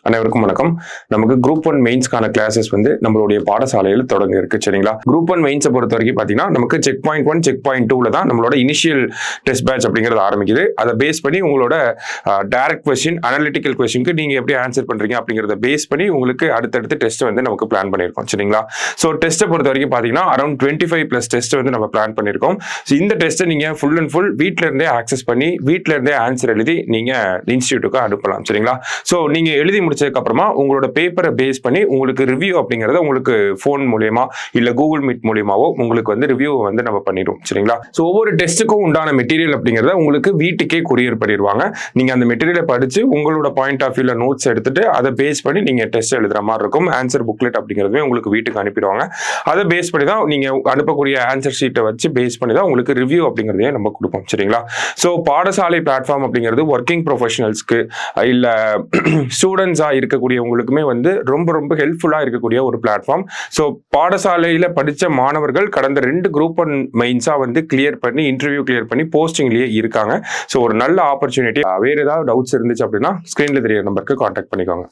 அனைவருக்கும் வணக்கம். நமக்கு குரூப் 1 மெயின்ஸ்க்கான கிளாஸஸ் வந்து நம்மளுடைய பாடசாலையில் தொடங்க இருக்கு. சரிங்களா? குரூப் 1 மெயின்ஸை பொறுத்த வரைக்கும் பார்த்தீங்கன்னா நமக்கு செக் பாயிண்ட் 1 செக் பாயிண்ட் 2ல தான் நம்மளோட இனிஷியல் டெஸ்ட் பேட்ச் அப்படிங்கிறது ஆரம்பிக்குது. அதை பேஸ் பண்ணி உங்களோட டைரக்ட் கொஸ்டின், அனலிட்டிக்கல் கொஸ்டினுக்கு நீங்க எப்படி ஆன்சர் பண்றீங்க அப்படிங்கிறத பேஸ் பண்ணி உங்களுக்கு அடுத்தடுத்து டெஸ்ட் வந்து நமக்கு பிளான் பண்ணியிருக்கோம். சரிங்களா? ஸோ டெஸ்ட்டை பொறுத்த வரைக்கும் பார்த்தீங்கன்னா அரௌண்ட் 25+ டெஸ்ட் வந்து நம்ம பிளான் பண்ணியிருக்கோம். ஸோ இந்த டெஸ்ட்டை நீங்க ஃபுல் அண்ட் ஃபுல் வீட்டில இருந்தே ஆக்சஸ் பண்ணி வீட்டில இருந்தே ஆன்சர் எழுதி நீங்க இன்ஸ்டியூட்டுக்கு அனுப்பலாம். சரிங்களா? ஸோ நீங்க எழுதி முடிச்சதுக்கு அப்புறமா உங்களோட பேப்பரை பேஸ் பண்ணி உங்களுக்கு ரிவ்யூ அப்படிங்கறத உங்களுக்கு போன் மூலமா இல்ல கூகுள் மீட் மூலமாவோ உங்களுக்கு வந்து ரிவ்யூ வந்து நம்ம பண்ணிடுவோம். சரிங்களா? ஸோ ஒவ்வொரு டெஸ்ட்டுக்கும் உண்டான மெட்டீரியல் அப்படிங்கறத உங்களுக்கு வீட்டுக்கே கொரியர் பண்ணிடுவாங்க. நீங்க அந்த மெட்டீரியலை படிச்சு உங்களோட பாயிண்ட் ஆஃப் வியூல நோட்ஸ் எடுத்துட்டு அதை பேஸ் பண்ணி நீங்க டெஸ்ட் எழுதுற மாதிரி இருக்கும். ஆன்சர் புக்லெட் அப்படிங்கிறதுமே உங்களுக்கு வீட்டுக்கு அனுப்பிடுவாங்க. அதை பேஸ் பண்ணி தான் நீங்க அனுப்பக்கூடிய ஆன்சர் ஷீட்டை வச்சு பேஸ் பண்ணி தான் உங்களுக்கு ரிவ்யூ அப்படிங்கிறதையும் நம்ம கொடுப்போம். சரிங்களா? ஸோ பாடசாலை பிளாட்ஃபார்ம் அப்படிங்கிறது ஒர்க்கிங் ப்ரொஃபஷனல்ஸ்க்கு இல்ல ஸ்டூடெண்ட்ஸா இருக்கக்கூடியவங்களுக்குமே வந்து ரொம்ப ரொம்ப ஹெல்ப்ஃபுல்லா இருக்கக்கூடிய ஒரு பிளாட்ஃபார்ம். ஸோ பாடசாலையில படிச்ச மாணவர்கள் கடந்த 2 குரூப் 1 மெயின்ஸா வந்து கிளியர் பண்ணி இன்டர்வியூ கிளியர் பண்ணி போஸ்டிங்லயே இருக்காங்க. ஸோ ஒரு நல்ல ஆப்பர்ச்சுனிட்டி. வேற ஏதாவது டவுட்ஸ் இருந்துச்சு அப்படின்னா ஸ்கிரீன்ல தெரியற நம்பருக்கு கான்டாக்ட் பண்ணிக்கோங்க.